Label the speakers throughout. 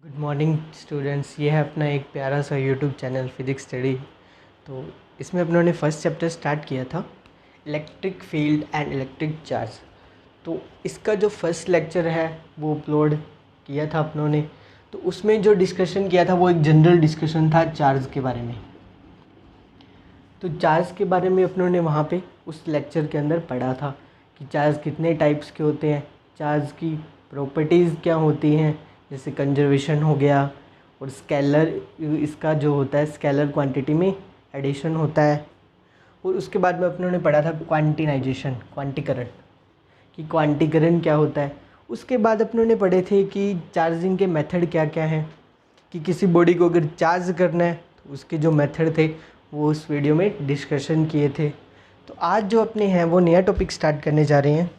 Speaker 1: Good morning students. ये है अपना एक प्यारा सा यूट्यूब चैनल फिजिक्स स्टडी। तो इसमें अपनों ने फर्स्ट चैप्टर स्टार्ट किया था electric field and electric charge. तो इसका जो फर्स्ट लेक्चर है वो अपलोड किया था अपनों ने। तो उसमें जो डिस्कशन किया था वो एक जनरल डिस्कशन था चार्ज के बारे में। तो चार्ज के बारे में अपनों ने वहाँ पे उस लेक्चर के अंदर पढ़ा था कि चार्ज कितने टाइप्स के होते हैं, चार्ज की प्रॉपर्टीज़ क्या होती हैं, जैसे कंजर्वेशन हो गया, और स्केलर इसका जो होता है स्केलर क्वांटिटी में एडिशन होता है। और उसके बाद में अपनों ने पढ़ा था क्वांटिनाइजेशन, क्वांटीकरण, कि क्वांटीकरण क्या होता है। उसके बाद अपनों ने पढ़े थे कि चार्जिंग के मेथड क्या क्या हैं, कि किसी बॉडी को अगर चार्ज करना है तो उसके जो मेथड थे वो उस वीडियो में डिस्कशन किए थे। तो आज जो अपने हैं वो नया टॉपिक स्टार्ट करने जा रहे हैं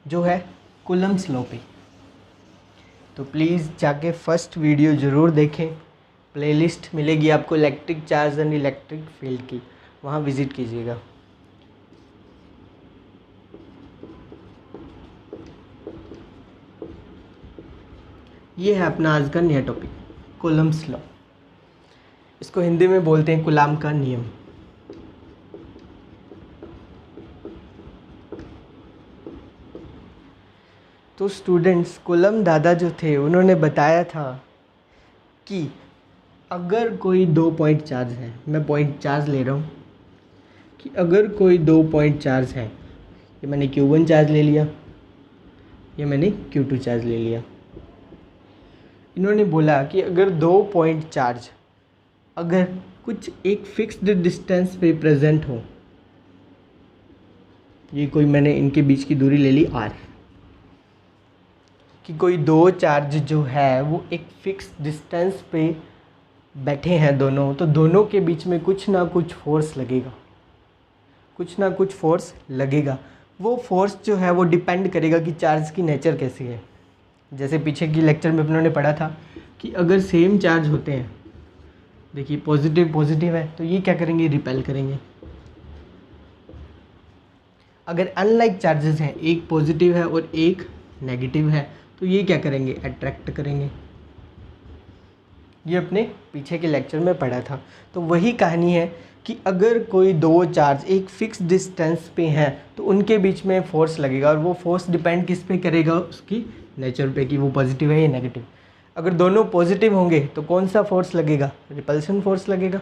Speaker 1: जो है कूलम्ब्स लॉ पे। तो प्लीज़ जाके फर्स्ट वीडियो ज़रूर देखें, प्लेलिस्ट मिलेगी आपको electric charge and electric field की, वहाँ विज़िट कीजिएगा। ये है अपना आज का नया टॉपिक कूलम्ब्स लॉ। इसको हिंदी में बोलते हैं कूलाम का नियम। तो स्टूडेंट्स, कूलम दादा जो थे उन्होंने बताया था कि अगर कोई 2 पॉइंट चार्ज है, मैं पॉइंट चार्ज ले रहा हूँ, कि अगर कोई 2 पॉइंट चार्ज है, ये मैंने Q1 चार्ज ले लिया, ये मैंने Q2 चार्ज ले लिया। इन्होंने बोला कि अगर 2 पॉइंट चार्ज अगर कुछ एक फिक्स्ड डिस्टेंस पे प्रेजेंट हो, ये कोई मैंने इनके बीच की दूरी ले ली R, कि कोई दो चार्ज जो है वो एक फिक्स डिस्टेंस पे बैठे हैं दोनों, तो दोनों के बीच में कुछ ना कुछ फोर्स लगेगा, कुछ ना कुछ फोर्स लगेगा। वो फोर्स जो है वो डिपेंड करेगा कि चार्ज की नेचर कैसी है। जैसे पीछे की लेक्चर में अपनों ने पढ़ा था कि अगर सेम चार्ज होते हैं, देखिए पॉजिटिव पॉजिटिव है तो ये क्या करेंगे, रिपेल करेंगे। अगर अनलाइक चार्जेस हैं, एक पॉजिटिव है और एक नेगेटिव है, तो ये क्या करेंगे, अट्रैक्ट करेंगे। ये अपने पीछे के लेक्चर में पढ़ा था। तो वही कहानी है कि अगर कोई दो चार्ज एक फिक्स डिस्टेंस पे हैं तो उनके बीच में फोर्स लगेगा, और वो फोर्स डिपेंड किस पे करेगा, उसकी नेचर पे, कि वो पॉजिटिव है या नेगेटिव। अगर दोनों पॉजिटिव होंगे तो कौन सा फोर्स लगेगा, रिपल्शन फोर्स लगेगा,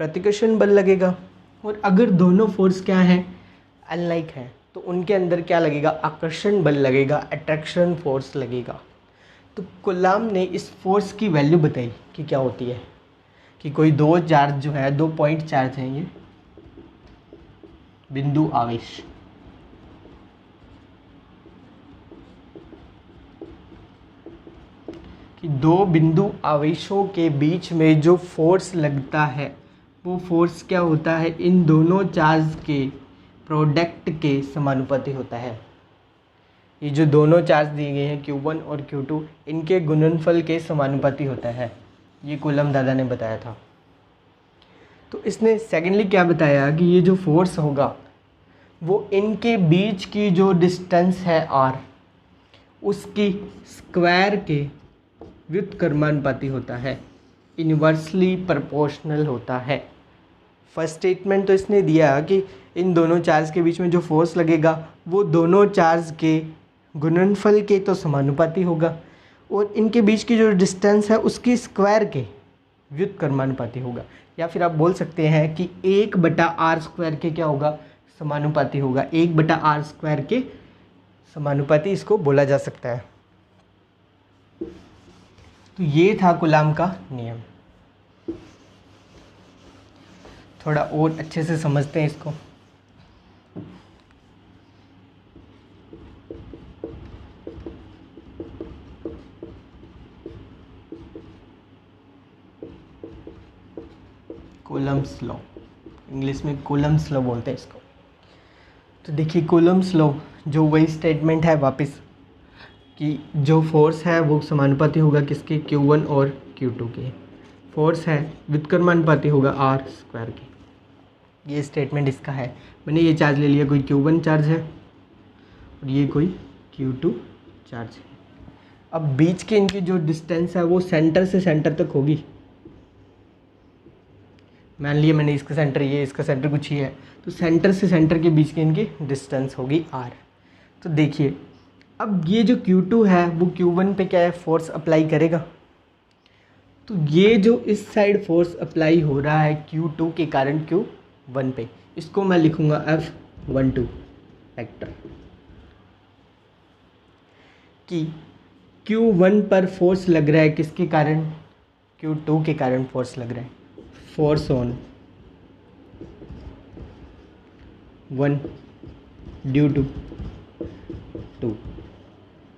Speaker 1: प्रतिकर्षण बल लगेगा। और अगर दोनों फोर्स क्या हैं, अनलाइक हैं, तो उनके अंदर क्या लगेगा, आकर्षण बल लगेगा, अट्रैक्शन फोर्स लगेगा। तो कूलाम ने इस फोर्स की वैल्यू बताई कि क्या होती है, कि कोई दो चार्ज जो है, 2 पॉइंट चार्ज हैं, ये बिंदु आवेश, कि दो बिंदु आवेशों के बीच में जो फोर्स लगता है वो फोर्स क्या होता है, इन दोनों चार्ज के प्रोडक्ट के समानुपाती होता है। ये जो दोनों चार्ज दिए गए हैं Q1 और Q2, इनके गुणनफल के समानुपाती होता है, ये कूलम दादा ने बताया था। तो इसने सेकेंडली क्या बताया कि ये जो फोर्स होगा वो इनके बीच की जो डिस्टेंस है R, उसकी स्क्वायर के व्युत्क्रमानुपाती होता है, इन्वर्सली प्रोपोर्शनल होता है। फर्स्ट स्टेटमेंट तो इसने दिया कि इन दोनों चार्ज के बीच में जो फोर्स लगेगा वो दोनों चार्ज के गुणनफल के तो समानुपाती होगा, और इनके बीच की जो डिस्टेंस है उसकी स्क्वायर के व्युत्क्रमानुपाती होगा। या फिर आप बोल सकते हैं कि 1/r² के क्या होगा, समानुपाती होगा। 1/r² के समानुपाती इसको बोला जा सकता है। तो ये था कूलाम का नियम। थोड़ा और अच्छे से समझते हैं इसको। कूलम्ब्स लॉ, इंग्लिश में कूलम्ब्स लॉ बोलते हैं इसको। तो देखिए कूलम्ब्स लॉ जो वही स्टेटमेंट है वापस, कि जो फोर्स है वो समानुपाती होगा किसके, Q1 और Q2 के। फोर्स है व्युत्क्रमानुपाती होगा R² के। ये स्टेटमेंट इसका है। मैंने ये चार्ज ले लिया, कोई Q1 चार्ज है और ये कोई Q2 चार्ज है। अब बीच के इनकी जो डिस्टेंस है वो सेंटर से सेंटर तक होगी। मान लिया मैंने इसका सेंटर ये, इसका सेंटर कुछ ही है, तो सेंटर से सेंटर के बीच की इनकी डिस्टेंस होगी r। तो देखिए अब ये जो Q2 है वो Q1 पे क्या है, फोर्स अप्लाई करेगा। तो ये जो इस साइड फोर्स अप्लाई हो रहा है Q2 के कारण Q1 पे, इसको मैं लिखूँगा F12 वेक्टर, कि Q1 पर फोर्स लग रहा है किसके कारण, Q2 के कारण फोर्स लग रहा है, फोर्स ऑन 1 ड्यू टू 2,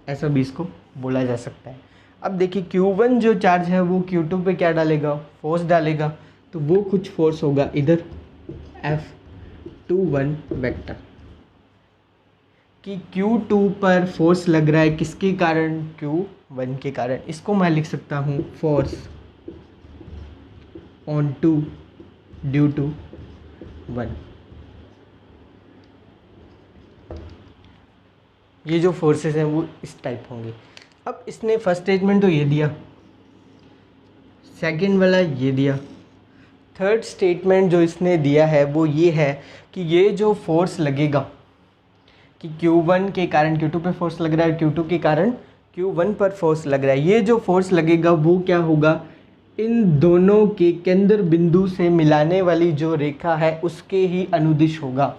Speaker 1: ऐसा भी इसको बोला जा सकता है। अब देखिए Q1 जो चार्ज है वो Q2 पे क्या डालेगा, फोर्स डालेगा, तो वो कुछ फोर्स होगा इधर F21 वेक्टर, कि Q2 पर फोर्स लग रहा है किसके कारण, Q1 के कारण। इसको मैं लिख सकता हूँ फोर्स ऑन 2 ड्यू टू 1। ये जो फोर्सेस हैं वो इस टाइप होंगे। अब इसने फर्स्ट स्टेटमेंट तो ये दिया, सेकंड वाला ये दिया, थर्ड स्टेटमेंट जो इसने दिया है वो ये है कि ये जो फोर्स लगेगा कि Q1 के कारण Q2 पे फोर्स लग रहा है, Q2 के कारण Q1 पर फोर्स लग रहा है, ये जो फोर्स लगेगा वो क्या होगा, इन दोनों के केंद्र बिंदु से मिलाने वाली जो रेखा है उसके ही अनुदिश होगा।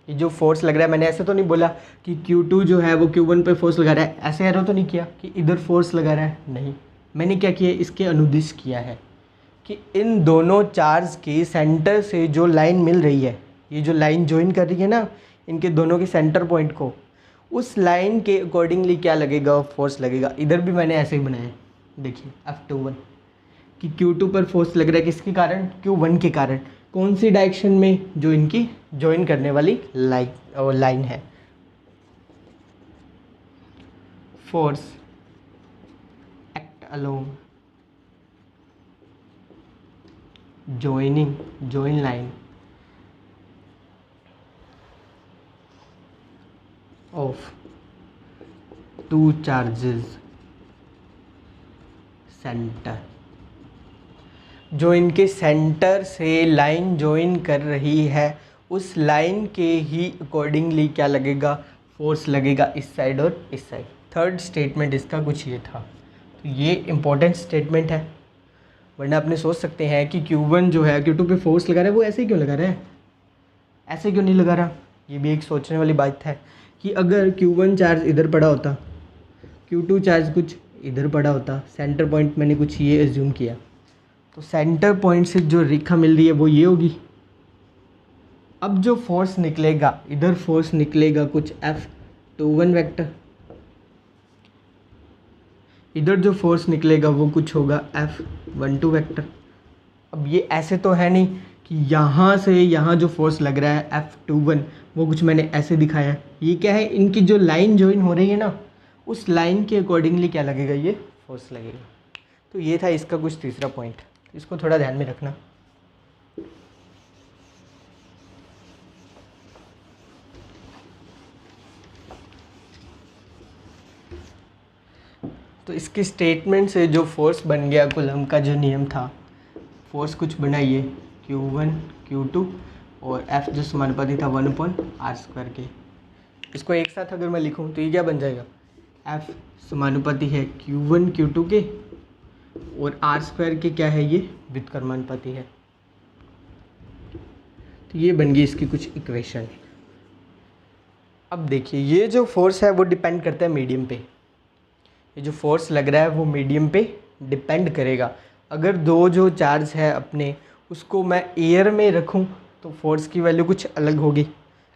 Speaker 1: ये जो फोर्स लग रहा है, मैंने ऐसे तो नहीं बोला कि Q2 जो है वो Q1 पे फोर्स लगा रहा है, ऐसे एरो तो नहीं किया कि इधर फोर्स लगा रहा है, नहीं, मैंने क्या किया, इसके अनुदिश किया है कि इन दोनों चार्ज के सेंटर से जो लाइन मिल रही है, ये जो लाइन ज्वाइन कर रही है ना इनके दोनों के सेंटर पॉइंट को, उस लाइन के अकॉर्डिंगली क्या लगेगा, फोर्स लगेगा। इधर भी मैंने ऐसे ही बनाया, देखिए F21, कि Q2 पर फोर्स लग रहा है किसके कारण, Q1 के कारण, कौन सी डायरेक्शन में, जो इनकी ज्वाइन करने वाली लाइन है। Force act along join line of two charges centre, जो इनके सेंटर से लाइन ज्वाइन कर रही है उस लाइन के ही अकॉर्डिंगली क्या लगेगा, फोर्स लगेगा इस साइड और इस साइड। थर्ड स्टेटमेंट इसका कुछ ये था, तो ये इम्पोर्टेंट स्टेटमेंट है, वरना अपने सोच सकते हैं कि Q1 जो है Q2 पे फोर्स लगा रहा है, वो ऐसे ही क्यों लगा रहा है, ऐसे क्यों नहीं लगा रहा। ये भी एक सोचने वाली बात है कि अगर Q1 चार्ज इधर पड़ा होता, Q2 चार्ज कुछ इधर पड़ा होता, सेंटर पॉइंट मैंने कुछ ये एज्यूम किया, तो सेंटर पॉइंट से जो रेखा मिल रही है वो ये होगी। अब जो फोर्स निकलेगा, इधर फोर्स निकलेगा कुछ F21 वेक्टर, इधर जो फोर्स निकलेगा वो कुछ होगा F12 वेक्टर। अब ये ऐसे तो है नहीं कि यहाँ से यहाँ जो फोर्स लग रहा है F21 वो कुछ मैंने ऐसे दिखाया है, ये क्या है, इनकी जो लाइन ज्वाइन हो रही है ना उस लाइन के अकॉर्डिंगली क्या लगेगा, ये फोर्स लगेगा। तो ये था इसका कुछ तीसरा पॉइंट, इसको थोड़ा ध्यान में रखना। तो इसके स्टेटमेंट से जो फोर्स बन गया, कूलम्ब का जो नियम था, फोर्स कुछ बनाइए Q1 Q2 और F जो समानुपाती था 1/r² के। इसको एक साथ अगर मैं लिखूं तो ये क्या बन जाएगा, F समानुपाती है Q1 Q2 के और r² के क्या है, ये व्युत्क्रमानुपाती है। तो ये बन गई इसकी कुछ इक्वेशन। अब देखिए ये जो फोर्स है वो डिपेंड करता है मीडियम पे, ये जो फोर्स लग रहा है वो मीडियम पे डिपेंड करेगा। अगर दो जो चार्ज है अपने उसको मैं एयर में रखूं तो फोर्स की वैल्यू कुछ अलग होगी,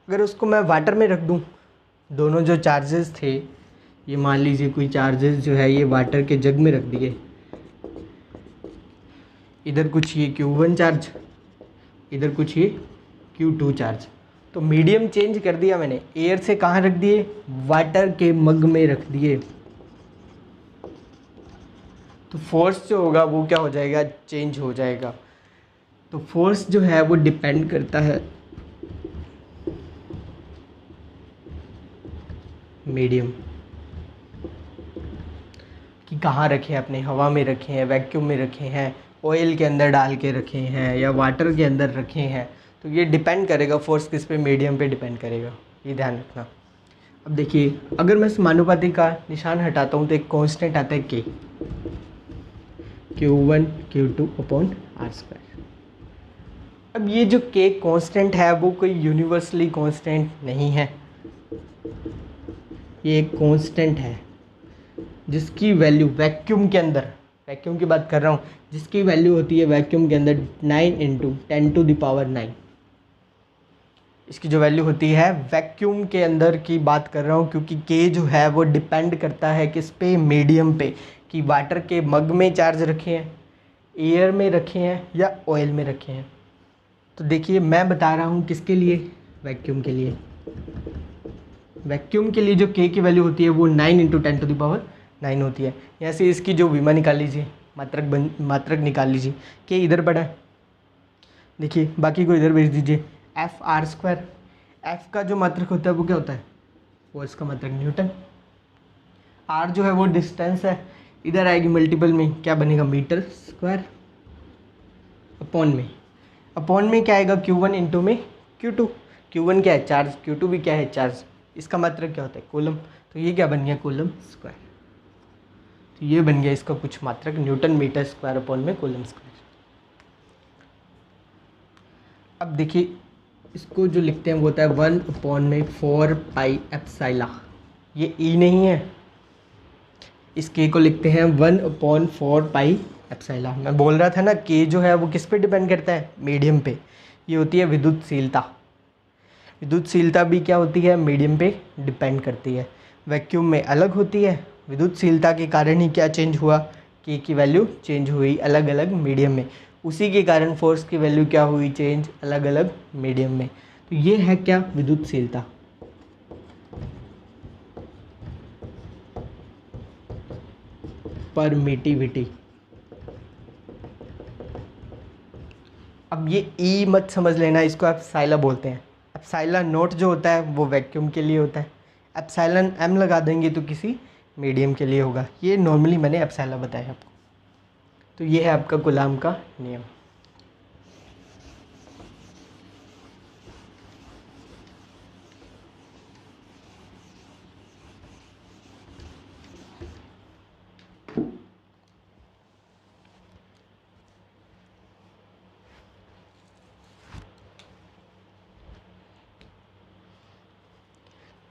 Speaker 1: अगर उसको मैं वाटर में रख दूं, दोनों जो चार्जेस थे, ये मान लीजिए कोई चार्जेस जो है ये वाटर के जग में रख दिए, इधर कुछ ये Q1 चार्ज, इधर कुछ ये Q2 चार्ज, तो मीडियम चेंज कर दिया मैंने, एयर से कहाँ रख दिए, वाटर के मग में रख दिए, तो फोर्स जो होगा वो क्या हो जाएगा, चेंज हो जाएगा। तो फोर्स जो है वो डिपेंड करता है मीडियम कि कहाँ रखे हैं, अपने हवा में रखे हैं, वैक्यूम में रखे हैं, ऑयल के अंदर डाल के रखे हैं या वाटर के अंदर रखे हैं। तो ये डिपेंड करेगा, फोर्स किस पे, मीडियम पे डिपेंड करेगा, ये ध्यान रखना। अब देखिए, अगर मैं समानुपाती का निशान हटाता हूँ तो एक कांस्टेंट आता है के, Q1 Q2 upon are square. अब ये जो के कांस्टेंट है वो कोई यूनिवर्सली कांस्टेंट नहीं है, ये एक कांस्टेंट है जिसकी वैल्यू वैक्यूम के अंदर, वैक्यूम की बात कर रहा हूँ, जिसकी वैल्यू होती है वैक्यूम के अंदर 9 × 10⁹। इसकी जो वैल्यू होती है वैक्यूम के अंदर की बात कर रहा हूँ, क्योंकि के जो है वो डिपेंड करता है किस पे, मीडियम पे, कि वाटर के मग में चार्ज रखे हैं, एयर में रखे हैं या ऑयल में रखे हैं। तो देखिए मैं बता रहा हूँ किसके लिए, वैक्यूम के लिए। वैक्यूम के लिए जो के की वैल्यू होती है वो 9 × 10⁹ होती है। यहाँ से इसकी जो विमा निकाल लीजिए, मात्रक निकाल लीजिए। के इधर पड़ा है, देखिए बाकी को इधर भेज दीजिए। एफ आर स्क्वायर, एफ का जो मात्रक होता है वो क्या होता है, वो इसका मात्रक न्यूटन। आर जो है वो डिस्टेंस है, इधर आएगी मल्टीपल में, क्या बनेगा, मीटर स्क्वायर। अपॉन में क्या आएगा, Q1 इंटू में Q2। Q1 क्या है, चार्ज, Q2 भी क्या है, चार्ज। इसका मात्रक क्या होता है, कूलम। तो ये क्या बन गया, कूलम स्क्वायर। तो ये बन गया इसका कुछ मात्रक, न्यूटन मीटर स्क्वायर अपॉन में कूलम स्क्वायर। अब देखिए इसको जो लिखते हैं वो होता है 1/4πε। ये ई नहीं है, इस के को लिखते हैं 1/4πε। मैं बोल रहा था ना के जो है वो किस पे डिपेंड करता है, मीडियम पे। ये होती है विद्युतशीलता। विद्युतशीलता भी क्या होती है, मीडियम पे डिपेंड करती है। वैक्यूम में अलग होती है, विद्युतशीलता के कारण ही क्या चेंज हुआ, के की वैल्यू चेंज हुई अलग अलग मीडियम में। उसी के कारण फोर्स की वैल्यू क्या हुई, चेंज अलग अलग मीडियम में। तो ये है क्या, विद्युतशीलता। परमिटिविटी। अब ये ई मत समझ लेना, इसको एप्सिलॉन बोलते हैं। एप्सिलॉन नोट जो होता है वो वैक्यूम के लिए होता है, एप्सिलॉन एम लगा देंगे तो किसी मीडियम के लिए होगा। ये नॉर्मली मैंने एप्सिलॉन बताया आपको। तो ये है आपका कूलाम का नियम।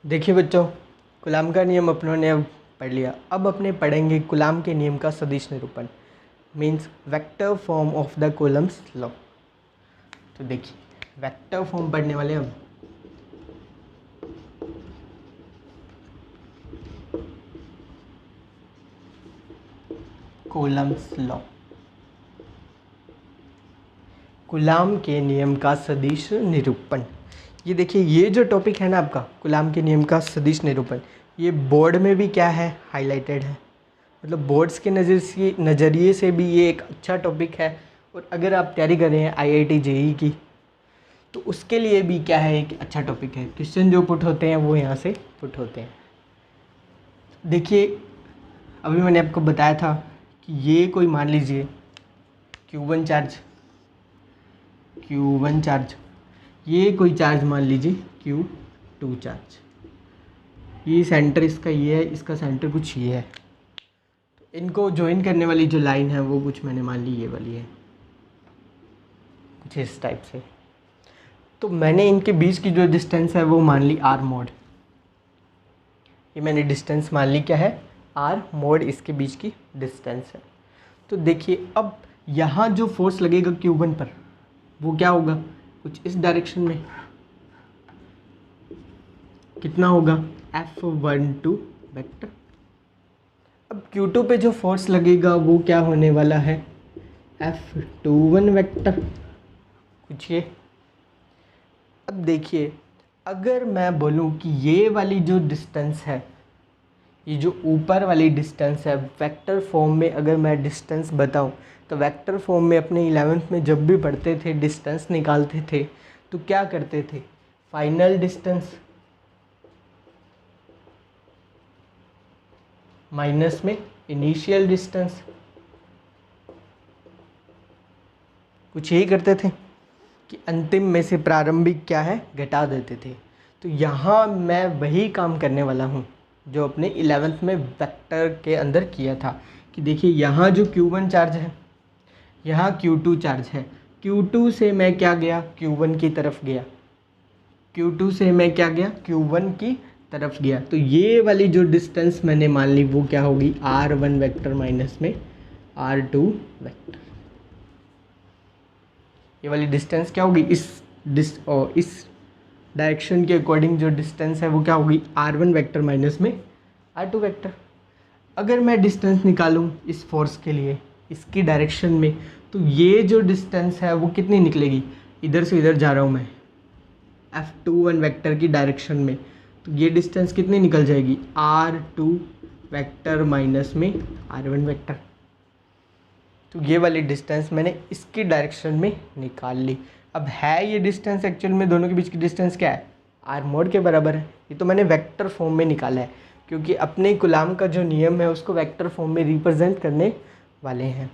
Speaker 1: देखिए बच्चों, कूलाम का नियम अपनों ने अब पढ़ लिया। अब अपने पढ़ेंगे कूलाम के नियम का सदिश निरूपण, means vector form of the Coulomb's law. तो देखिए वेक्टर फॉर्म पढ़ने वाले हम। कूलम्स लॉ, कूलाम के नियम का सदिश निरूपण। ये देखिए ये जो टॉपिक है ना आपका, कूलाम के नियम का सदिश निरूपण, ये बोर्ड में भी क्या है, हाईलाइटेड है। मतलब बोर्ड्स के नज़रिए से भी ये एक अच्छा टॉपिक है। और अगर आप तैयारी कर रहे हैं IIT JEE की, तो उसके लिए भी क्या है, एक अच्छा टॉपिक है। क्वेश्चन जो पुट होते हैं वो यहाँ से पुट होते हैं। देखिए अभी मैंने आपको बताया था कि ये कोई मान लीजिए Q1 चार्ज, ये कोई चार्ज मान लीजिए Q2 चार्ज। ये सेंटर इसका ये है, इसका सेंटर कुछ ये है। तो इनको ज्वाइन करने वाली जो लाइन है वो कुछ मैंने मान ली ये वाली है, कुछ इस टाइप से। तो मैंने इनके बीच की जो डिस्टेंस है वो मान ली R मोड। ये मैंने डिस्टेंस मान ली क्या है, R मोड, इसके बीच की डिस्टेंस है। तो देखिए अब यहाँ जो फोर्स लगेगा Q1 पर वो क्या होगा, कुछ इस डायरेक्शन में। कितना होगा, F12 वेक्टर। अब Q2 पे जो फोर्स लगेगा वो क्या होने वाला है, F21 वेक्टर, कुछ ये। अब देखिए अगर मैं बोलूँ कि ये वाली जो डिस्टेंस है, ये जो ऊपर वाली डिस्टेंस है, वेक्टर फॉर्म में अगर मैं डिस्टेंस बताऊं, तो वेक्टर फॉर्म में अपने 11th में जब भी पढ़ते थे, डिस्टेंस निकालते थे तो क्या करते थे, फाइनल डिस्टेंस माइनस में इनिशियल डिस्टेंस, कुछ यही करते थे कि अंतिम में से प्रारंभिक क्या है घटा देते थे। तो यहाँ मैं वही काम करने वाला हूँ जो अपने 11th में वेक्टर के अंदर किया था कि देखिए यहाँ जो Q1 चार्ज है, यहाँ Q2 चार्ज है, Q2 से मैं क्या गया, Q1 की तरफ गया, Q2 से मैं क्या गया, Q1 की तरफ गया। तो ये वाली जो डिस्टेंस मैंने मान ली वो क्या होगी, R1 वेक्टर माइनस में R2 वेक्टर। ये वाली डिस्टेंस क्या होगी, इस डायरेक्शन के अकॉर्डिंग जो डिस्टेंस है वो क्या होगी, R1 वेक्टर माइनस में R2 वेक्टर। अगर मैं डिस्टेंस निकालूं इस फोर्स के लिए इसकी डायरेक्शन में, तो ये जो डिस्टेंस है वो कितनी निकलेगी, इधर से इधर जा रहा हूँ मैं F21 वेक्टर की डायरेक्शन में, तो ये डिस्टेंस कितनी निकल जाएगी, R2 वेक्टर माइनस में R1 वेक्टर। तो ये वाली डिस्टेंस मैंने इसकी डायरेक्शन में निकाल ली। अब है ये डिस्टेंस एक्चुअल में दोनों के बीच की डिस्टेंस क्या है, आर मोड के बराबर है। ये तो मैंने वेक्टर फॉर्म में निकाला है क्योंकि अपने कूलाम का जो नियम है उसको वेक्टर फॉर्म में रिप्रेजेंट करने वाले हैं।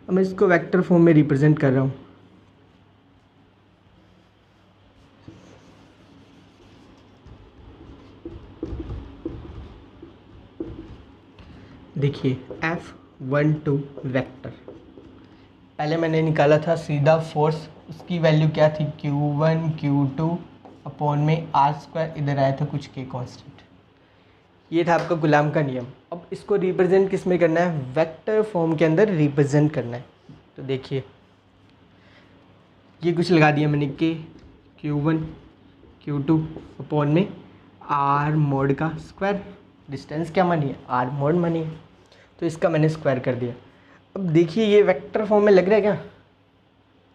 Speaker 1: अब मैं इसको वेक्टर फॉर्म में रिप्रेजेंट कर रहा हूँ। देखिए F12 वेक्टर पहले मैंने निकाला था सीधा फोर्स, उसकी वैल्यू क्या थी, Q1 Q2 अपॉन में R², इधर आया था कुछ K कांस्टेंट। ये था आपका गुलाम का नियम। अब इसको रिप्रेजेंट किस में करना है, वेक्टर फॉर्म के अंदर रिप्रेजेंट करना है। तो देखिए ये कुछ लगा दिया मैंने K Q1 Q2 अपॉन में R मोड का स्क्वायर, डिस्टेंस क्या मानी है, R मोड मानी है, तो इसका मैंने स्क्वायर कर दिया। अब देखिए ये वेक्टर फॉर्म में लग रहा है क्या,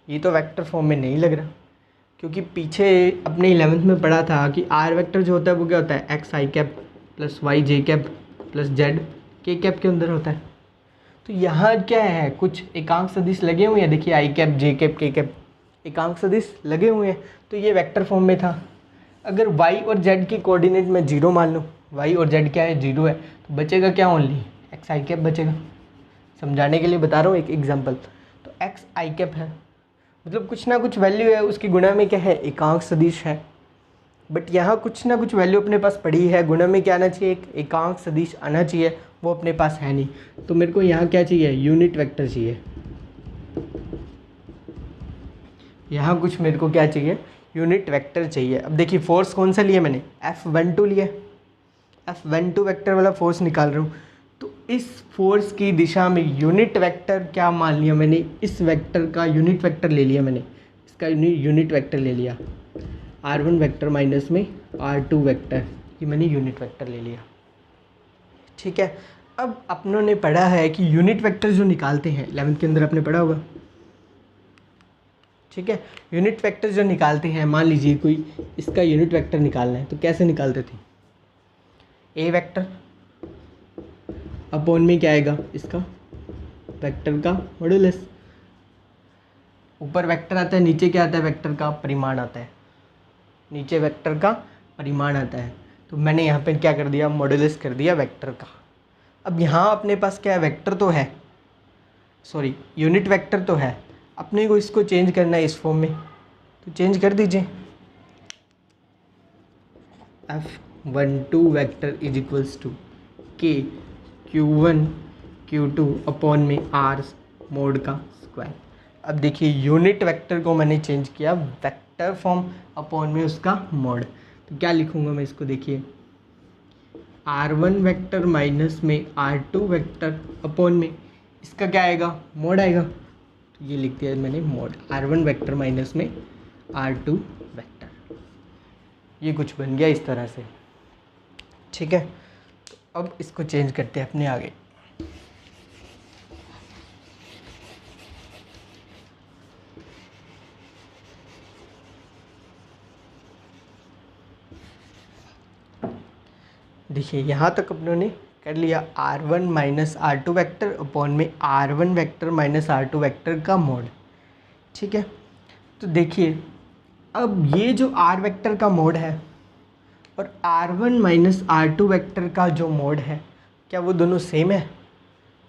Speaker 1: ये तो वेक्टर फॉर्म में नहीं लग रहा क्योंकि पीछे अपने 11th में पढ़ा था कि आर वेक्टर जो होता है वो क्या होता है, एक्स आई कैप प्लस वाई जे कैप प्लस जेड के कैप के अंदर होता है। तो यहाँ क्या है, कुछ एकांक सदिश लगे हुए हैं, देखिए आई कैप जे कैप के कैप एकांक सदिश लगे हुए हैं, तो ये वेक्टर फॉर्म में था। अगर y और z की कोऑर्डिनेट में 0 मान लूँ, y और z क्या है, 0 है, तो बचेगा क्या, ओनली एक्स आई कैप बचेगा। समझाने के लिए बता रहा हूँ एक एग्जांपल। तो एक्स आई कैप है, मतलब कुछ ना कुछ वैल्यू है, उसकी गुणा में क्या है, एकांक सदिश है। बट यहाँ कुछ ना कुछ वैल्यू अपने पास पड़ी है, गुणा में क्या आना चाहिए, एक एकांक सदिश आना चाहिए, वो अपने पास है नहीं। तो मेरे को यहाँ क्या चाहिए, यूनिट वेक्टर चाहिए। यहाँ कुछ मेरे को क्या चाहिए, यूनिट वेक्टर चाहिए। अब देखिए फोर्स कौन सा लिया मैंने, F12 लिया, F12 वेक्टर वाला फोर्स निकाल रहा हूँ। तो इस फोर्स की दिशा में यूनिट वेक्टर क्या मान लिया मैंने, इस वेक्टर का यूनिट वेक्टर ले लिया मैंने, इसका यूनिट वेक्टर ले लिया, R1 वेक्टर माइनस में R2 वेक्टर, ये मैंने यूनिट वेक्टर ले लिया। ठीक है, अब अपनों ने पढ़ा है कि यूनिट वेक्टर जो निकालते हैं 11th के अंदर आपने पढ़ा होगा। ठीक है, यूनिट वेक्टर जो निकालते हैं, मान लीजिए कोई इसका यूनिट वेक्टर निकालना है तो कैसे निकालते थे, ए वेक्टर अपॉन में क्या आएगा, इसका वेक्टर का मॉड्यूलस, ऊपर वेक्टर आता है, नीचे क्या आता है, वेक्टर का परिमाण आता है, नीचे वेक्टर का परिमाण आता है। तो मैंने यहाँ पे क्या कर दिया, मॉड्यूलस कर दिया वेक्टर का। अब यहाँ अपने पास क्या है, वेक्टर तो है, सॉरी यूनिट वेक्टर तो है, अपने को इसको चेंज करना है इस फॉर्म में, तो चेंज कर दीजिए। F12 vector is equals to K Q1 Q2 upon में R मोड का स्क्वायर। अब देखिए यूनिट वेक्टर को मैंने चेंज किया वेक्टर फॉर्म अपॉन में उसका मोड, तो क्या लिखूँगा मैं इसको, देखिए R1 वेक्टर माइनस में R2 वेक्टर अपॉन में इसका क्या आएगा, मोड आएगा, तो ये लिख दिया मैंने मोड, R1 वेक्टर माइनस में R2 वेक्टर। ये कुछ बन गया इस तरह से। ठीक है, तो अब इसको चेंज करते हैं अपने आगे। देखिए यहाँ तक अपनों ने कर लिया R1 minus R2 vector upon में R1 vector minus R2 vector का मोड। ठीक है, तो देखिए अब ये जो R वेक्टर का मोड है और R1 माइनस R2 वेक्टर का जो मोड है, क्या वो दोनों सेम है?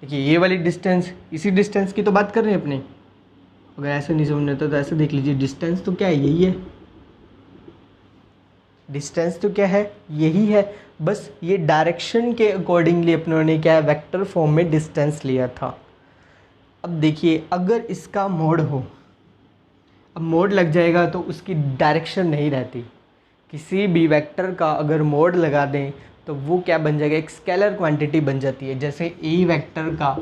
Speaker 1: देखिए ये वाली डिस्टेंस, इसी डिस्टेंस की तो बात कर रहे हैं अपने। अगर ऐसे नहीं समझना तो ऐसे देख लीजिए, डिस्टेंस तो क्या है, यही है। डिस्टेंस तो क्या है, यही है। बस ये डायरेक्शन के अकॉर्डिंगली अपनों ने क्या है, वेक्टर फॉर्म में डिस्टेंस लिया था। अब देखिए अगर इसका मोड हो, अब मोड लग जाएगा तो उसकी डायरेक्शन नहीं रहती। किसी भी वेक्टर का अगर मोड लगा दें तो वो क्या बन जाएगा, एक स्केलर क्वांटिटी बन जाती है। जैसे ए वेक्टर का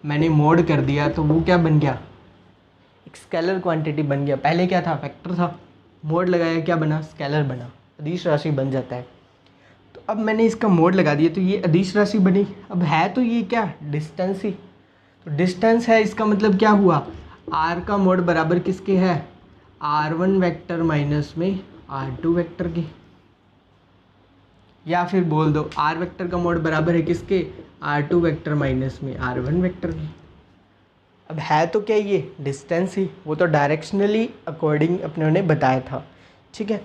Speaker 1: मैंने मोड कर दिया तो वो क्या बन गया, एक स्केलर क्वांटिटी बन गया। पहले क्या था, वेक्टर था, मोड लगाया क्या बना, स्केलर बना, अदिश राशि बन जाता है। तो अब मैंने इसका मोड लगा दिया तो ये अदिश राशि बनी। अब है तो ये क्या, डिस्टेंस ही। तो डिस्टेंस है, इसका मतलब क्या हुआ, आर का मोड बराबर किसके है, r1 वेक्टर माइनस में r2 वेक्टर के। या फिर बोल दो r वेक्टर का मोड बराबर है किसके, r2 वेक्टर माइनस में r1 वेक्टर के। अब है तो क्या ये डिस्टेंस ही, वो तो डायरेक्शनली अकॉर्डिंग अपने ने बताया था। ठीक है,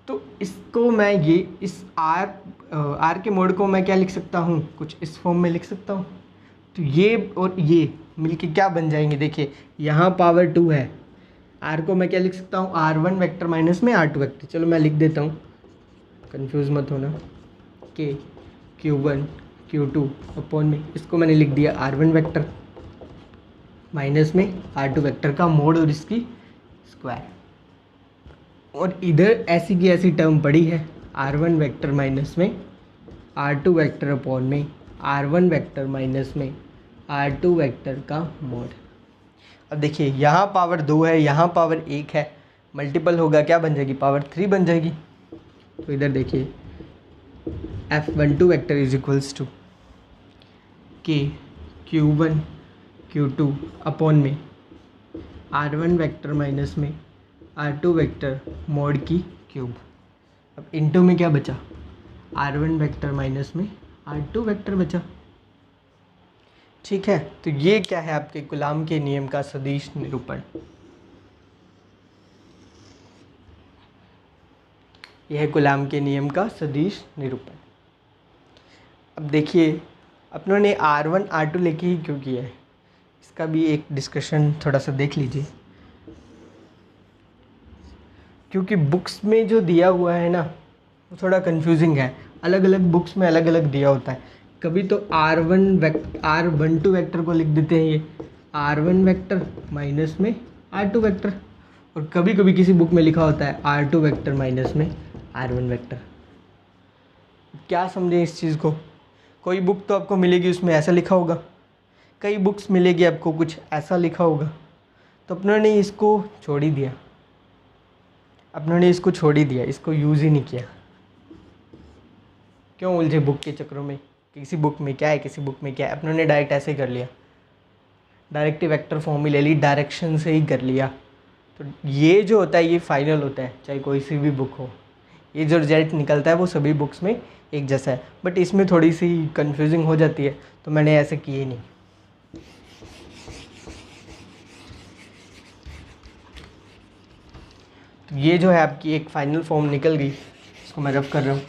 Speaker 1: तो इसको मैं ये इस आर के मोड को मैं क्या लिख सकता हूँ, कुछ इस फॉर्म में लिख सकता हूँ। तो ये और ये मिलके क्या बन जाएंगे, देखिए यहाँ पावर 2 है, आर को मैं क्या लिख सकता हूँ, r1 वेक्टर माइनस में r2 वेक्टर। चलो मैं लिख देता हूँ, कंफ्यूज मत होना, के Q1 Q2 अपॉन में, इसको मैंने लिख दिया r1 वेक्टर माइनस में r2 वेक्टर का मोड और इसकी स्क्वायर। और इधर ऐसी की ऐसी टर्म पड़ी है, r1 वेक्टर माइनस में r2 वेक्टर अपॉन में r1 वेक्टर माइनस में r2 वेक्टर का मोड। अब देखिए यहाँ पावर 2 है, यहाँ पावर 1 है, मल्टीपल होगा क्या बन जाएगी, पावर 3 बन जाएगी। तो इधर देखिए F12 vector is equals to के Q1 Q2 अपॉन में r1 वेक्टर माइनस में r2 वेक्टर मोड की क्यूब। अब इनटू में क्या बचा, r1 वेक्टर माइनस में r2 वेक्टर बचा। ठीक है, तो ये क्या है आपके कूलाम के नियम का सदिश निरूपण। यह है कूलाम के नियम का सदिश निरूपण। अब देखिए अपनों ने R1 R2 लेके ही क्यों किया है, इसका भी एक डिस्कशन थोड़ा सा देख लीजिए। क्योंकि बुक्स में जो दिया हुआ है ना वो थोड़ा कंफ्यूजिंग है, अलग अलग बुक्स में अलग अलग दिया होता है। कभी तो R12 वेक्टर को लिख देते हैं ये R1 वेक्टर माइनस में R2 वेक्टर, और कभी कभी किसी बुक में लिखा होता है R2 वेक्टर माइनस में R1 वेक्टर। क्या समझें इस चीज़ को, कोई बुक तो आपको मिलेगी उसमें ऐसा लिखा होगा, कई बुक्स मिलेगी आपको कुछ ऐसा लिखा होगा। तो अपनों ने इसको छोड़ ही दिया, अपनों ने इसको छोड़ ही दिया, इसको यूज़ ही नहीं किया। क्यों उलझे बुक के चक्रों में, किसी बुक में क्या है किसी बुक में क्या है, अपनों ने डायरेक्ट ऐसे ही कर लिया, डायरेक्ट वेक्टर फॉर्म ही ले ली, डायरेक्शन से ही कर लिया। तो ये जो होता है ये फाइनल होता है, चाहे कोई सी भी बुक हो, ये जो रिजल्ट निकलता है वो सभी बुक्स में एक जैसा है। बट इसमें थोड़ी सी कंफ्यूजिंग हो जाती है, तो मैंने ऐसे किए नहीं। तो ये जो है आपकी एक फाइनल फॉर्म निकल गई, इसको मैं रफ कर रहा हूँ।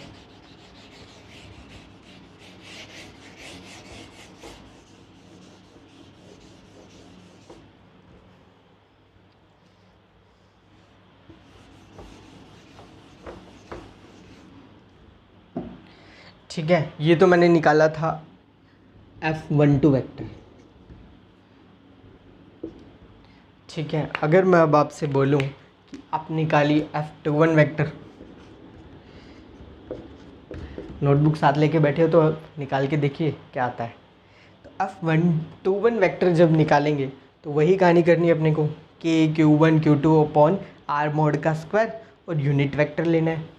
Speaker 1: ठीक है, ये तो मैंने निकाला था F12 वेक्टर। ठीक है, अगर मैं अब आपसे बोलूं कि आप निकाली F21 वेक्टर, नोटबुक साथ लेके बैठे हो तो निकाल के देखिए क्या आता है। तो F21 वेक्टर जब निकालेंगे तो वही कहानी करनी है अपने को, के Q1 Q2 upon R mod का स्क्वायर और यूनिट वेक्टर लेना है।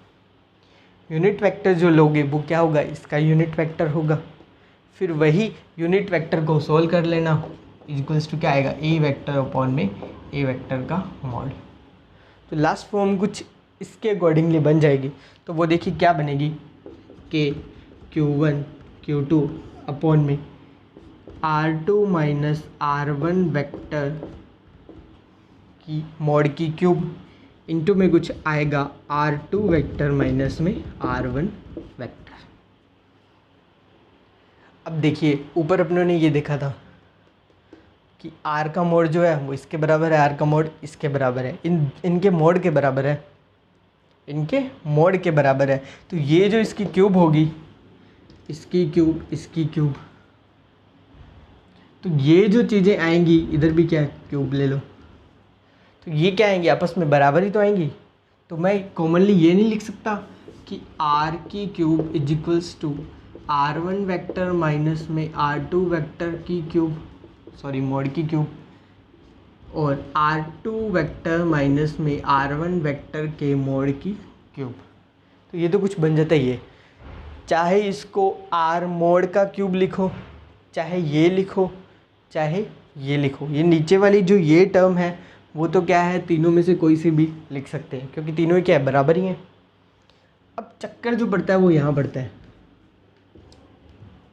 Speaker 1: यूनिट वेक्टर जो लोगे वो क्या होगा, इसका यूनिट वेक्टर होगा। फिर वही यूनिट वेक्टर को सोल्व कर लेना, इक्वल्स टू क्या आएगा, ए वेक्टर अपॉन में ए वेक्टर का मॉड। तो लास्ट फॉर्म कुछ इसके अकॉर्डिंगली बन जाएगी। तो वो देखिए क्या बनेगी, के Q1 Q2 अपॉन में R2 माइनस R1 वेक्टर की मॉड की क्यूब इनटू में कुछ आएगा R2 वेक्टर माइनस में R1 वेक्टर। अब देखिए ऊपर अपनों ने ये देखा था कि आर का मोड जो है वो इसके बराबर है, आर का मोड इसके बराबर है, इनके मोड के बराबर है, इनके मोड के बराबर है। तो ये जो इसकी क्यूब होगी, इसकी क्यूब, इसकी क्यूब, तो ये जो चीज़ें आएंगी इधर भी क्या क्यूब ले लो, तो ये क्या आएंगी आपस में बराबर ही तो आएंगी। तो मैं कॉमनली ये नहीं लिख सकता कि आर की cube is equals to R1 vector minus में R2 वेक्टर की क्यूब, सॉरी मोड की क्यूब, और R2 वेक्टर माइनस में R1 वेक्टर के मोड की क्यूब। तो ये तो कुछ बन जाता ही है। चाहे इसको R मोड का क्यूब लिखो, चाहे ये लिखो, चाहे ये लिखो, ये नीचे वाली जो ये टर्म है वो तो क्या है, तीनों में से कोई सी भी लिख सकते हैं क्योंकि तीनों ही क्या है, बराबर ही हैं। अब चक्कर जो पड़ता है वो यहाँ पड़ता है।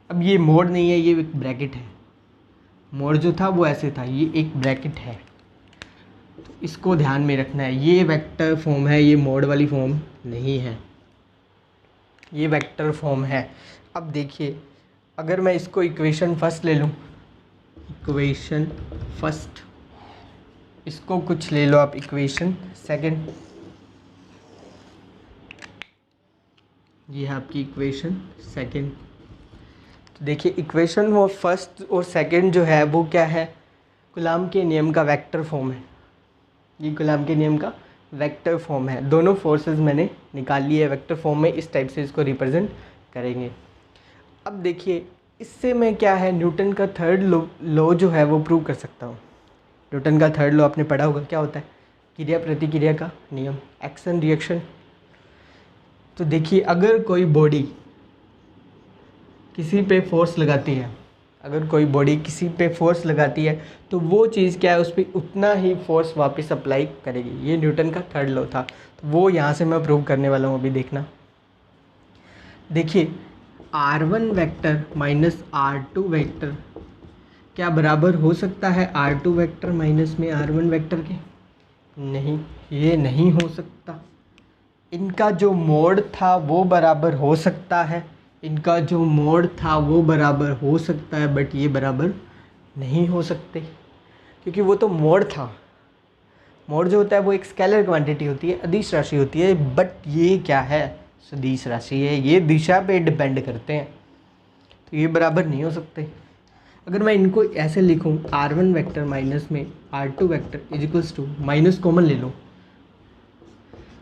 Speaker 1: अब ये मोड नहीं है, ये एक ब्रैकेट है। मोड जो था वो ऐसे था, ये एक ब्रैकेट है, तो इसको ध्यान में रखना है। ये वेक्टर फॉर्म है, ये मोड वाली फॉर्म नहीं है, ये वेक्टर फॉर्म है। अब देखिए अगर मैं इसको इक्वेशन फर्स्ट ले लूँ, इक्वेशन फर्स्ट, इसको कुछ ले लो आप इक्वेशन सेकंड, ये है आपकी इक्वेशन सेकंड। तो देखिए इक्वेशन वो फर्स्ट और सेकंड जो है वो क्या है, कूलॉम के नियम का वेक्टर फॉर्म है। ये कूलॉम के नियम का वेक्टर फॉर्म है। दोनों फोर्सेस मैंने निकाल लिए वेक्टर फॉर्म में, इस टाइप से इसको रिप्रेजेंट करेंगे। अब देखिए इससे मैं क्या है, न्यूटन का थर्ड लॉ जो है वो प्रूव कर सकता हूँ। न्यूटन का थर्ड लॉ आपने पढ़ा होगा, क्या होता है, क्रिया प्रतिक्रिया का नियम, एक्शन रिएक्शन। तो देखिए अगर कोई बॉडी किसी पे फोर्स लगाती है, अगर कोई बॉडी किसी पे फोर्स लगाती है तो वो चीज़ क्या है, उस पर उतना ही फोर्स वापस अप्लाई करेगी। ये न्यूटन का थर्ड लॉ था, तो वो यहाँ से मैं प्रूव करने वाला हूँ, अभी देखना। देखिए R1 vector minus R2 vector क्या बराबर हो सकता है R2 वेक्टर माइनस में R1 वेक्टर के? नहीं, ये नहीं हो सकता। इनका जो मोड था वो बराबर हो सकता है, इनका जो मोड था वो बराबर हो सकता है, बट ये बराबर नहीं हो सकते क्योंकि वो तो मोड था। मोड जो होता है वो एक स्केलर क्वांटिटी होती है, अदिश राशि होती है, बट ये क्या है, सदिश राशि है, ये दिशा पे डिपेंड करते हैं, तो ये बराबर नहीं हो सकते। अगर मैं इनको ऐसे लिखूं, R1 वेक्टर माइनस में R2 vector is equals to, minus common ले लो,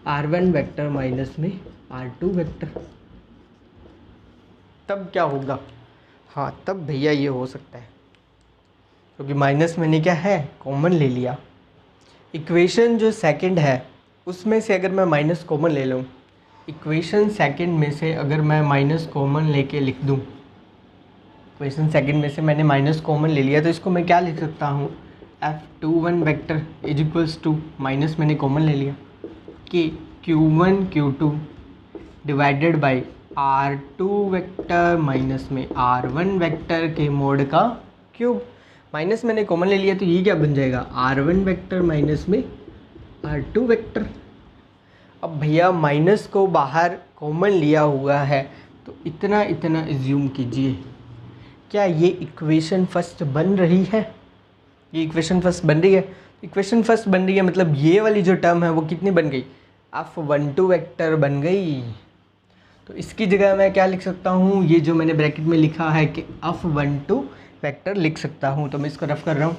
Speaker 1: R1 वेक्टर माइनस में R2 वेक्टर, तब क्या होगा, हाँ तब भैया ये हो सकता है क्योंकि माइनस मैंने क्या है, कॉमन ले लिया। इक्वेशन जो सेकंड है उसमें से अगर मैं माइनस कॉमन ले लूँ, इक्वेशन सेकंड में से अगर मैं माइनस कॉमन लेके लिख दूँ, इक्वेशन सेकंड में से मैंने माइनस कॉमन ले लिया, तो इसको मैं क्या लिख सकता हूँ, F21 vector is equals to, minus मैंने कॉमन ले लिया, कि Q1 Q2 divided by R2 vector minus में R1 वेक्टर के मोड का क्यूब। माइनस मैंने कॉमन ले लिया तो ये क्या बन जाएगा, R1 वेक्टर माइनस में R2 वेक्टर। अब भैया माइनस को बाहर कॉमन लिया हुआ है तो इतना इतना एज्यूम कीजिए, क्या ये इक्वेशन फर्स्ट बन रही है, ये इक्वेशन फर्स्ट बन रही है। इक्वेशन फर्स्ट बन रही है मतलब ये वाली जो टर्म है वो कितनी बन गई, F12 वेक्टर बन गई। तो इसकी जगह मैं क्या लिख सकता हूँ, ये जो मैंने ब्रैकेट में लिखा है कि F12 वेक्टर लिख सकता हूँ। तो मैं इसको रफ कर रहा हूँ,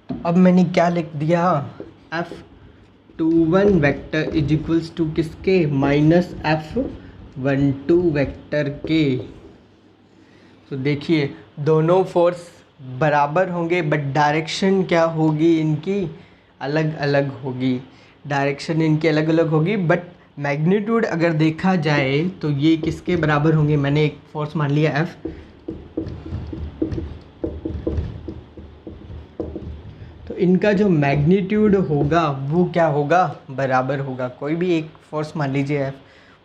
Speaker 1: तो अब मैंने क्या लिख दिया, F21 vector is equals to किसके, माइनस F12 वेक्टर के। तो देखिए दोनों फोर्स बराबर होंगे बट डायरेक्शन क्या होगी, इनकी अलग अलग होगी, डायरेक्शन इनकी अलग अलग होगी, बट मैग्नीट्यूड अगर देखा जाए तो ये किसके बराबर होंगे। मैंने एक फोर्स मान लिया F, तो इनका जो मैग्नीट्यूड होगा वो क्या होगा, बराबर होगा। कोई भी एक फोर्स मान लीजिए F,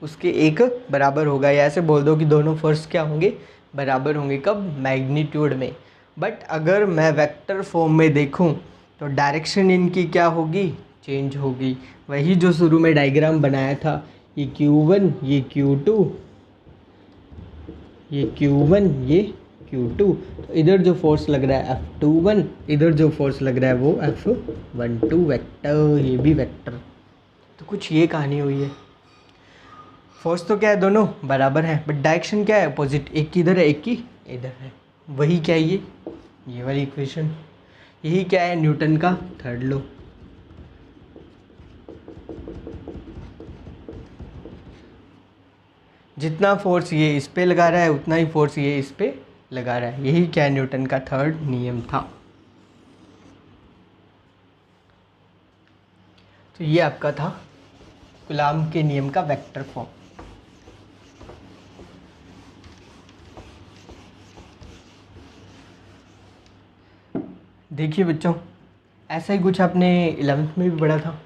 Speaker 1: उसके एक बराबर होगा, या ऐसे बोल दो कि दोनों फोर्स क्या होंगे, बराबर होंगे। कब, मैग्नीट्यूड में। बट अगर मैं वेक्टर फॉर्म में देखूं तो डायरेक्शन इनकी क्या होगी, चेंज होगी। वही जो शुरू में डायग्राम बनाया था, ये Q1 ये Q2, ये Q1 ये Q2, तो इधर जो फोर्स लग रहा है F21, इधर जो फोर्स लग रहा है वो F12 वेक्टर, ये भी वेक्टर। तो कुछ ये कहानी हुई है। फोर्स तो क्या है, दोनों बराबर हैं, बट डायरेक्शन क्या है, अपोजिट। एक की इधर है, एक की इधर है। वही क्या है, ये वाली इक्वेशन। यही क्या है, न्यूटन का थर्ड लॉ। जितना फोर्स ये इस पे लगा रहा है उतना ही फोर्स ये इस पे लगा रहा है। यही क्या है, न्यूटन का थर्ड नियम था। तो ये आपका था कूलाम के नियम का वेक्टर फॉर्म। देखिए बच्चों, ऐसा ही कुछ आपने 11th में भी पढ़ा था,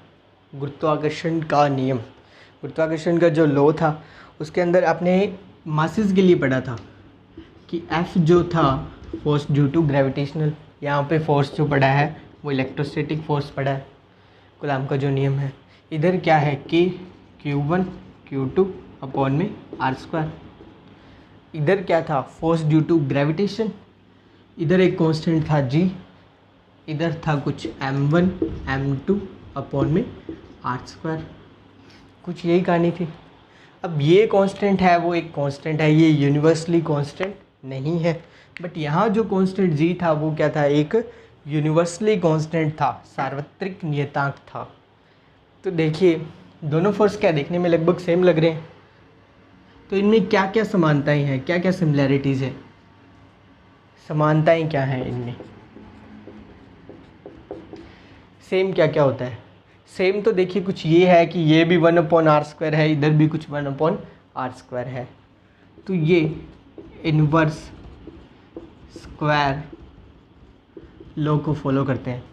Speaker 1: गुरुत्वाकर्षण का नियम। गुरुत्वाकर्षण का जो लॉ था उसके अंदर आपने मासेस के लिए पढ़ा था कि F जो था, फोर्स ड्यू टू ग्रेविटेशनल, यहाँ पे फोर्स जो पढ़ा है वो इलेक्ट्रोस्टैटिक फोर्स पढ़ा है, कूलाम का जो नियम है। इधर क्या है कि Q1 Q2 अपॉन में r²। इधर क्या था, फोर्स ड्यू टू ग्रेविटेशन। इधर एक कांस्टेंट था G, इधर था कुछ m1 m2 अपॉन में r²। कुछ यही कहानी थी। अब ये कांस्टेंट है वो एक कांस्टेंट है, ये यूनिवर्सली कांस्टेंट नहीं है, बट यहाँ जो कांस्टेंट G था वो क्या था, एक यूनिवर्सली कांस्टेंट था, सार्वत्रिक नियतांक था। तो देखिए दोनों फोर्स क्या देखने में लगभग सेम लग रहे हैं, तो इनमें क्या क्या समानताएं हैं, क्या क्या सिमिलैरिटीज़ है, समानताएं क्या हैं इनमें, सेम क्या क्या होता है। सेम तो देखिए कुछ ये है कि ये भी 1/r² है, इधर भी कुछ 1/r² है। तो ये इनवर्स स्क्वायर लॉ को फॉलो करते हैं।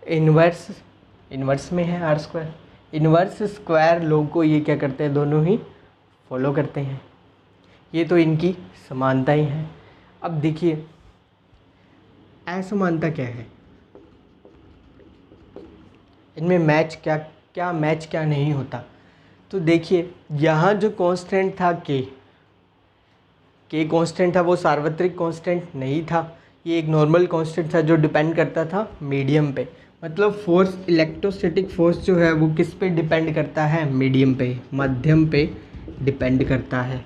Speaker 1: इनवर्स में है r², इनवर्स स्क्वायर लॉ को ये क्या करते हैं, दोनों ही फॉलो करते हैं। ये तो इनकी समानताएं हैं। अब देखिए असमानता क्या है, इनमें मैच क्या मैच क्या नहीं होता। तो देखिए यहाँ जो कांस्टेंट था के कांस्टेंट था वो सार्वत्रिक कांस्टेंट नहीं था, ये एक नॉर्मल कांस्टेंट था जो डिपेंड करता था मीडियम पे। मतलब फोर्स, इलेक्ट्रोस्टैटिक फोर्स जो है वो किस पे डिपेंड करता है, मीडियम पे, माध्यम पे डिपेंड करता है।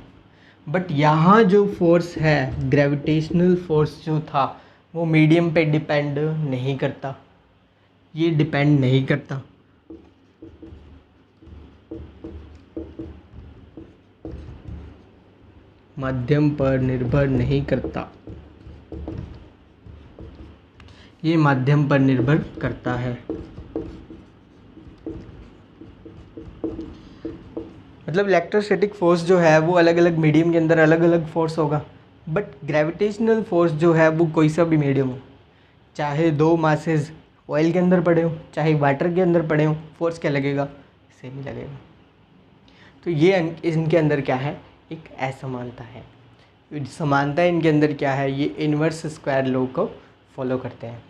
Speaker 1: बट यहाँ जो फोर्स है, ग्रेविटेशनल फोर्स जो था वो मीडियम पे डिपेंड नहीं करता, ये डिपेंड नहीं करता। माध्यम पर निर्भर नहीं करता, ये माध्यम पर निर्भर करता है। मतलब इलेक्ट्रोस्टैटिक फोर्स जो है वो अलग अलग मीडियम के अंदर अलग अलग फोर्स होगा, बट ग्रेविटेशनल फोर्स जो है वो कोई सा भी मीडियम हो, चाहे दो मासेस ऑयल के अंदर पड़े हो चाहे वाटर के अंदर पड़े हो, फोर्स क्या लगेगा, सेम ही लगेगा। तो ये इनके अंदर क्या है, एक असमानता है। समानता इनके अंदर क्या है, ये इनवर्स स्क्वायर लॉ को फॉलो करते हैं।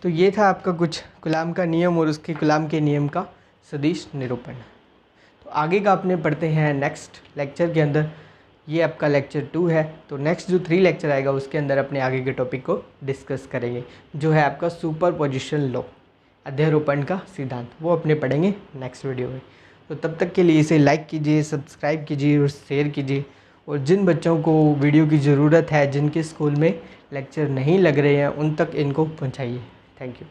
Speaker 1: तो ये था आपका कुछ कूलाम का नियम और उसके कूलाम के नियम का सदिश निरूपण। तो आगे का अपने पढ़ते हैं नेक्स्ट लेक्चर के अंदर। ये आपका लेक्चर 2 है, तो नेक्स्ट जो 3 लेक्चर आएगा उसके अंदर अपने आगे के टॉपिक को डिस्कस करेंगे, जो है आपका सुपरपोजिशन लॉ, अध्यारोपण का सिद्धांत, वो अपने पढ़ेंगे नेक्स्ट वीडियो में। तो तब तक के लिए इसे लाइक कीजिए, सब्सक्राइब कीजिए और शेयर कीजिए। और जिन बच्चों को वीडियो की ज़रूरत है, जिनके स्कूल में लेक्चर नहीं लग रहे हैं, उन तक इनको पहुंचाइए। Thank you.